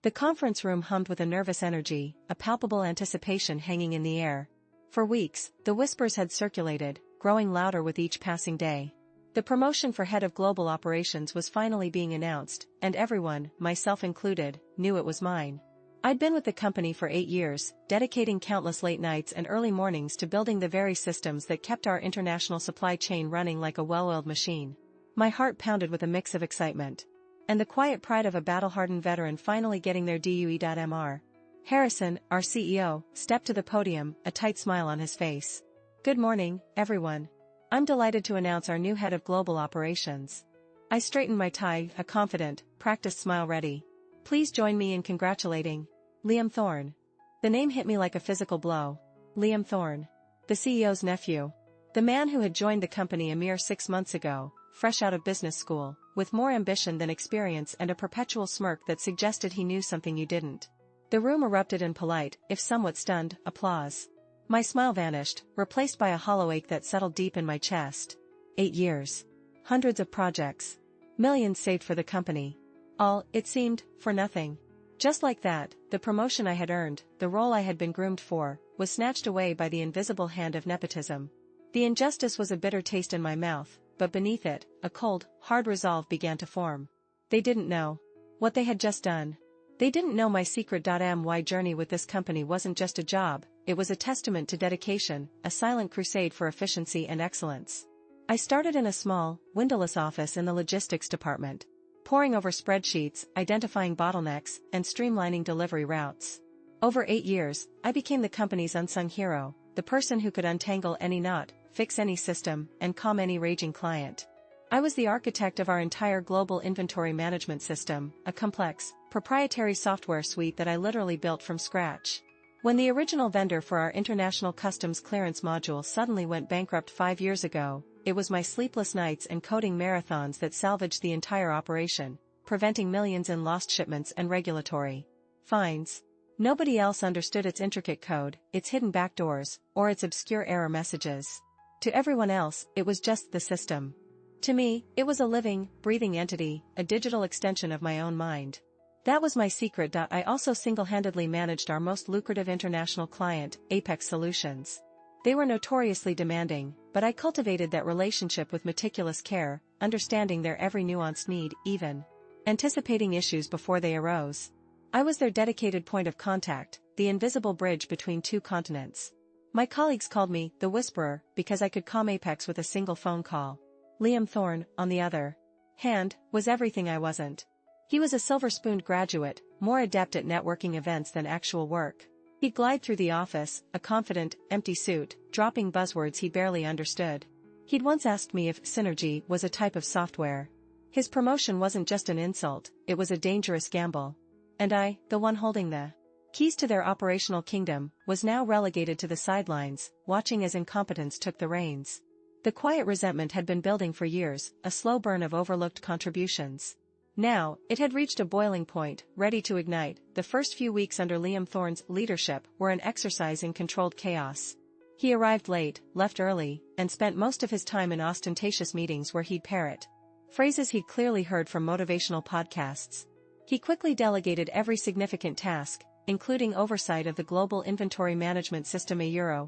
The conference room hummed with a nervous energy, a palpable anticipation hanging in the air. For weeks, the whispers had circulated, growing louder with each passing day. The promotion for head of global operations was finally being announced, and everyone, myself included, knew it was mine. I'd been with the company for 8 years, dedicating countless late nights and early mornings to building the very systems that kept our international supply chain running like a well-oiled machine. My heart pounded with a mix of excitement. And the quiet pride of a battle-hardened veteran finally getting their DUE.Mr. Harrison, our CEO, stepped to the podium, a tight smile on his face. "Good morning, everyone. I'm delighted to announce our new head of global operations." I straightened my tie, a confident, practiced smile ready. "Please join me in congratulating Liam Thorne." The name hit me like a physical blow. Liam Thorne. The CEO's nephew. The man who had joined the company a mere 6 months ago, fresh out of business school, with more ambition than experience and a perpetual smirk that suggested he knew something you didn't. The room erupted in polite, if somewhat stunned, applause. My smile vanished, replaced by a hollow ache that settled deep in my chest. 8 years. Hundreds of projects. Millions saved for the company. All, it seemed, for nothing. Just like that, the promotion I had earned, the role I had been groomed for, was snatched away by the invisible hand of nepotism. The injustice was a bitter taste in my mouth, but beneath it, a cold, hard resolve began to form. They didn't know what they had just done. They didn't know my secret.my journey with this company wasn't just a job, it was a testament to dedication, a silent crusade for efficiency and excellence. I started in a small, windowless office in the logistics department, poring over spreadsheets, identifying bottlenecks, and streamlining delivery routes. Over 8 years, I became the company's unsung hero, the person who could untangle any knot, fix any system, and calm any raging client. I was the architect of our entire global inventory management system, a complex, proprietary software suite that I literally built from scratch. When the original vendor for our international customs clearance module suddenly went bankrupt 5 years ago, it was my sleepless nights and coding marathons that salvaged the entire operation, preventing millions in lost shipments and regulatory fines. Nobody else understood its intricate code, its hidden backdoors, or its obscure error messages. To everyone else, it was just the system. To me, it was a living, breathing entity, a digital extension of my own mind. That was my secret. I also single-handedly managed our most lucrative international client, Apex Solutions. They were notoriously demanding, but I cultivated that relationship with meticulous care, understanding their every nuanced need, even anticipating issues before they arose. I was their dedicated point of contact, the invisible bridge between 2 continents. My colleagues called me the Whisperer because I could calm Apex with a single phone call. Liam Thorne, on the other hand, was everything I wasn't. He was a silver-spooned graduate, more adept at networking events than actual work. He'd glide through the office, a confident, empty suit, dropping buzzwords he barely understood. He'd once asked me if synergy was a type of software. His promotion wasn't just an insult, it was a dangerous gamble. And I, the one holding the keys to their operational kingdom, was now relegated to the sidelines, watching as incompetence took the reins. The quiet resentment had been building for years, a slow burn of overlooked contributions. Now, it had reached a boiling point, ready to ignite. The first few weeks under Liam Thorne's leadership were an exercise in controlled chaos. He arrived late, left early, and spent most of his time in ostentatious meetings where he'd parrot phrases he'd clearly heard from motivational podcasts. He quickly delegated every significant task, including oversight of the global inventory management system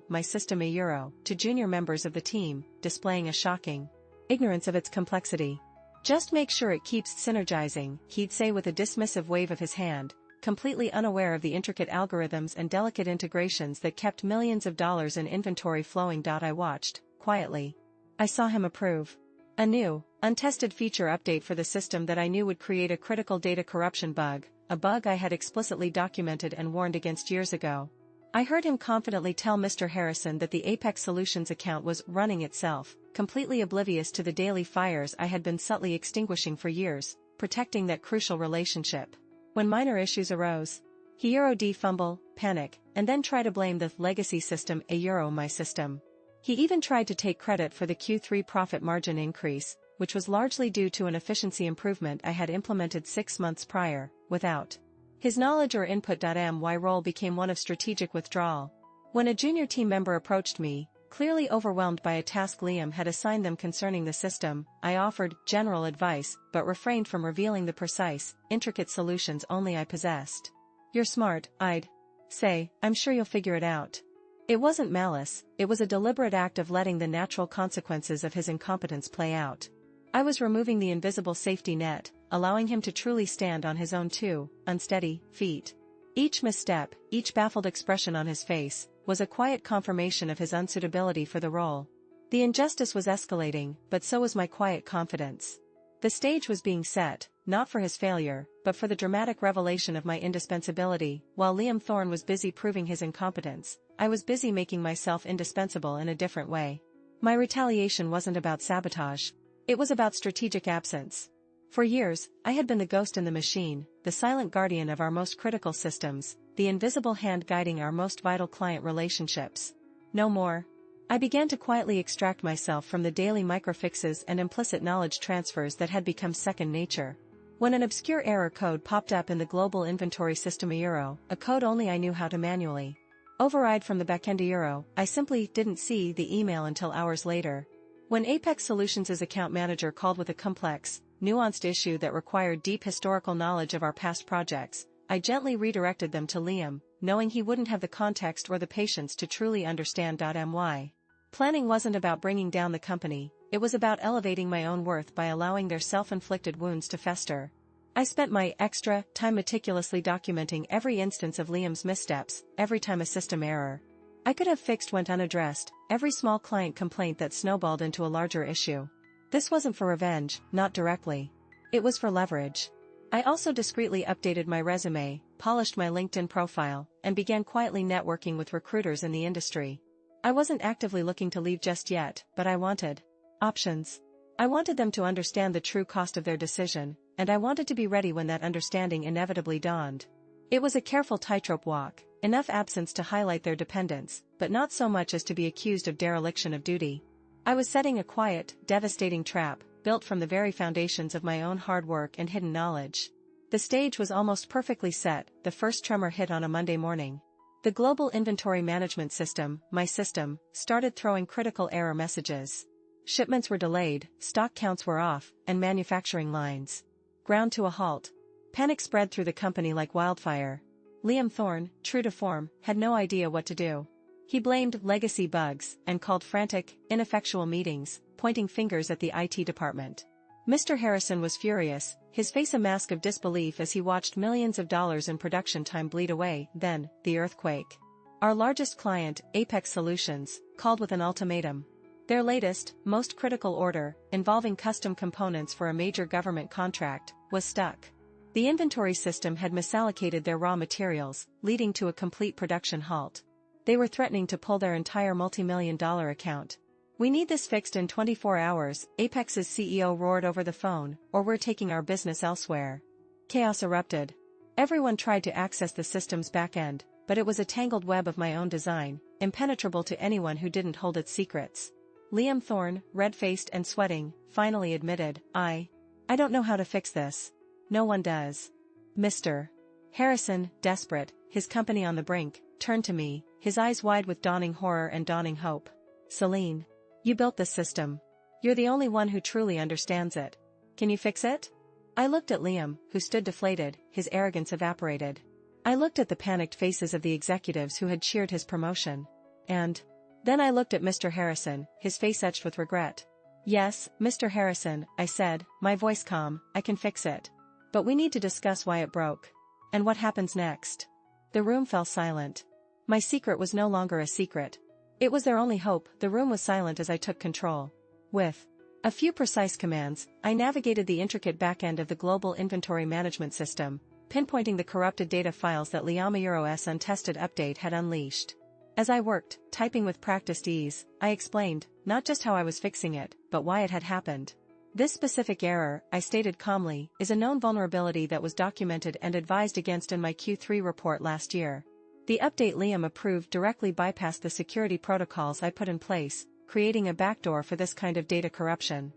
my system to junior members of the team, displaying a shocking ignorance of its complexity. "Just make sure it keeps synergizing," he'd say with a dismissive wave of his hand, completely unaware of the intricate algorithms and delicate integrations that kept millions of dollars in inventory flowing. I watched, quietly. I saw him approve a new, untested feature update for the system that I knew would create a critical data corruption bug, a bug I had explicitly documented and warned against years ago. I heard him confidently tell Mr. Harrison that the Apex Solutions account was running itself, completely oblivious to the daily fires I had been subtly extinguishing for years, protecting that crucial relationship. When minor issues arose, he fumble, panic, and then try to blame the legacy system my system. He even tried to take credit for the Q3 profit margin increase, which was largely due to an efficiency improvement I had implemented 6 months prior, without his knowledge or input. My role became one of strategic withdrawal. When a junior team member approached me, Clearly overwhelmed by a task Liam had assigned them concerning the system, I offered general advice but refrained from revealing the precise, intricate solutions only I possessed. "You're smart, I'd say, I'm sure you'll figure it out." It wasn't malice, it was a deliberate act of letting the natural consequences of his incompetence play out. I was removing the invisible safety net, allowing him to truly stand on his own two unsteady feet. Each misstep, each baffled expression on his face, was a quiet confirmation of his unsuitability for the role. The injustice was escalating, but so was my quiet confidence. The stage was being set, not for his failure, but for the dramatic revelation of my indispensability. While Liam Thorne was busy proving his incompetence, I was busy making myself indispensable in a different way. My retaliation wasn't about sabotage. It was about strategic absence. For years, I had been the ghost in the machine, the silent guardian of our most critical systems, the invisible hand guiding our most vital client relationships. No more. I began to quietly extract myself from the daily microfixes and implicit knowledge transfers that had become second nature. When an obscure error code popped up in the global inventory system a code only I knew how to manually override from the backend I simply didn't see the email until hours later. When Apex Solutions' account manager called with a complex, nuanced issue that required deep historical knowledge of our past projects, I gently redirected them to Liam, knowing he wouldn't have the context or the patience to truly understand. My planning wasn't about bringing down the company, it was about elevating my own worth by allowing their self-inflicted wounds to fester. I spent my extra time meticulously documenting every instance of Liam's missteps, every time a system error I could have fixed went unaddressed, every small client complaint that snowballed into a larger issue. This wasn't for revenge, not directly. It was for leverage. I also discreetly updated my resume, polished my LinkedIn profile, and began quietly networking with recruiters in the industry. I wasn't actively looking to leave just yet, but I wanted options. I wanted them to understand the true cost of their decision, and I wanted to be ready when that understanding inevitably dawned. It was a careful tightrope walk, enough absence to highlight their dependence, but not so much as to be accused of dereliction of duty. I was setting a quiet, devastating trap, built from the very foundations of my own hard work and hidden knowledge. The stage was almost perfectly set. The first tremor hit on a Monday morning. The global inventory management system, my system, started throwing critical error messages. Shipments were delayed, stock counts were off, and manufacturing lines ground to a halt. Panic spread through the company like wildfire. Liam Thorne, true to form, had no idea what to do. He blamed legacy bugs and called frantic, ineffectual meetings, pointing fingers at the IT department. Mr. Harrison was furious, his face a mask of disbelief as he watched millions of dollars in production time bleed away. Then, the earthquake. Our largest client, Apex Solutions, called with an ultimatum. Their latest, most critical order, involving custom components for a major government contract, was stuck. The inventory system had misallocated their raw materials, leading to a complete production halt. They were threatening to pull their entire multi-million-dollar account. "We need this fixed in 24 hours, Apex's CEO roared over the phone, "or we're taking our business elsewhere." Chaos erupted. Everyone tried to access the system's back-end, but it was a tangled web of my own design, impenetrable to anyone who didn't hold its secrets. Liam Thorne, red-faced and sweating, finally admitted, I don't know how to fix this. No one does. Mr. Harrison, desperate, his company on the brink, turned to me, his eyes wide with dawning horror and dawning hope. "Celine, you built this system. You're the only one who truly understands it. Can you fix it?" I looked at Liam, who stood deflated, his arrogance evaporated. I looked at the panicked faces of the executives who had cheered his promotion. And then I looked at Mr. Harrison, his face etched with regret. "Yes, Mr. Harrison," I said, my voice calm, "I can fix it. But we need to discuss why it broke. And what happens next." The room fell silent. My secret was no longer a secret. It was their only hope. The room was silent as I took control. With a few precise commands, I navigated the intricate back-end of the global inventory management system, pinpointing the corrupted data files that Liam's untested update had unleashed. As I worked, typing with practiced ease, I explained, not just how I was fixing it, but why it had happened. "This specific error," I stated calmly, "is a known vulnerability that was documented and advised against in my Q3 report last year. The update Liam approved directly bypassed the security protocols I put in place, creating a backdoor for this kind of data corruption."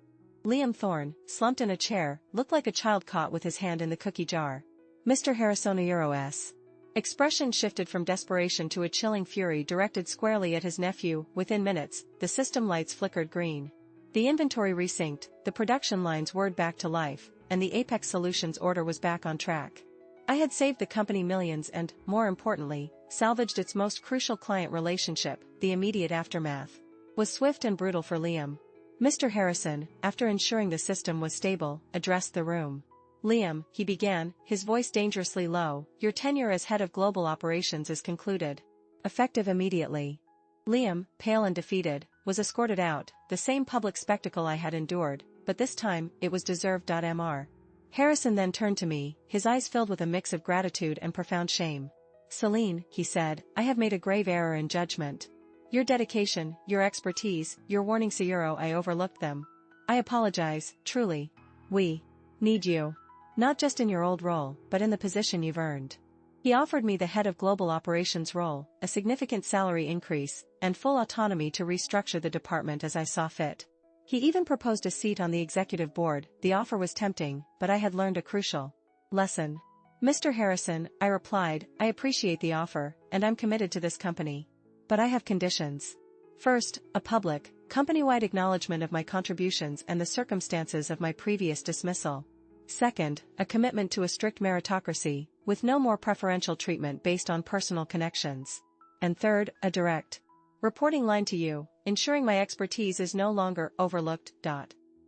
Liam Thorne, slumped in a chair, looked like a child caught with his hand in the cookie jar. Mr. Harrison's Expression shifted from desperation to a chilling fury directed squarely at his nephew. Within minutes, the system lights flickered green. The inventory resynced, the production lines whirred back to life, and the Apex Solutions order was back on track. I had saved the company millions and, more importantly, salvaged its most crucial client relationship. The immediate aftermath was swift and brutal for Liam. Mr. Harrison, after ensuring the system was stable, addressed the room. Liam, he began, his voice dangerously low, your tenure as head of global operations is concluded. Effective immediately. Liam, pale and defeated, was escorted out, the same public spectacle I had endured, but this time, it was deserved. Mr. Harrison then turned to me, his eyes filled with a mix of gratitude and profound shame. Celine, he said, I have made a grave error in judgment. Your dedication, your expertise, your warning Sayuro, I overlooked them. I apologize, truly. We need you. Not just in your old role, but in the position you've earned. He offered me the head of global operations role, a significant salary increase, and full autonomy to restructure the department as I saw fit. He even proposed a seat on the executive board. The offer was tempting, but I had learned a crucial lesson. Mr. Harrison, I replied, I appreciate the offer, and I'm committed to this company. But I have conditions. First, a public, company-wide acknowledgement of my contributions and the circumstances of my previous dismissal. Second, a commitment to a strict meritocracy, with no more preferential treatment based on personal connections. And third, a direct reporting line to you, ensuring my expertise is no longer overlooked.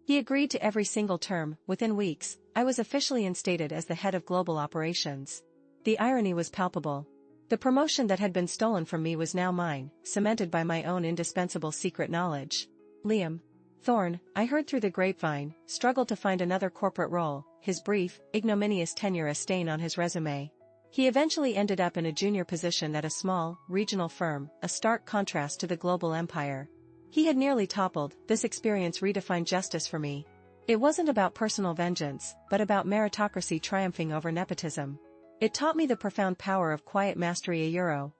He agreed to every single term. Within weeks, I was officially instated as the head of global operations. The irony was palpable. The promotion that had been stolen from me was now mine, cemented by my own indispensable secret knowledge. Liam Thorne, I heard through the grapevine, struggled to find another corporate role, his brief, ignominious tenure a stain on his resume. He eventually ended up in a junior position at a small, regional firm, a stark contrast to the global empire. He had nearly toppled. This experience redefined justice for me. It wasn't about personal vengeance, but about meritocracy triumphing over nepotism. It taught me the profound power of quiet mastery,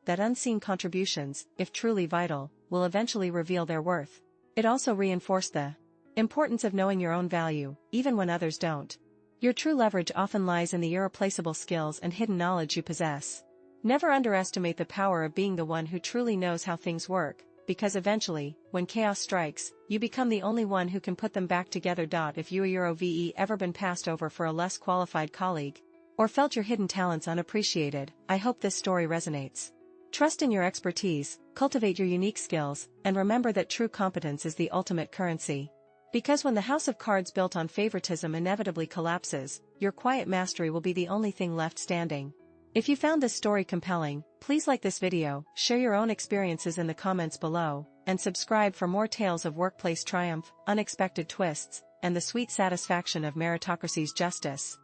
that unseen contributions, if truly vital, will eventually reveal their worth. It also reinforced the importance of knowing your own value, even when others don't. Your true leverage often lies in the irreplaceable skills and hidden knowledge you possess. Never underestimate the power of being the one who truly knows how things work, because eventually, when chaos strikes, you become the only one who can put them back together. If you ever been passed over for a less qualified colleague, or felt your hidden talents unappreciated, I hope this story resonates. Trust in your expertise, cultivate your unique skills, and remember that true competence is the ultimate currency. Because when the house of cards built on favoritism inevitably collapses, your quiet mastery will be the only thing left standing. If you found this story compelling, please like this video, share your own experiences in the comments below, and subscribe for more tales of workplace triumph, unexpected twists, and the sweet satisfaction of meritocracy's justice.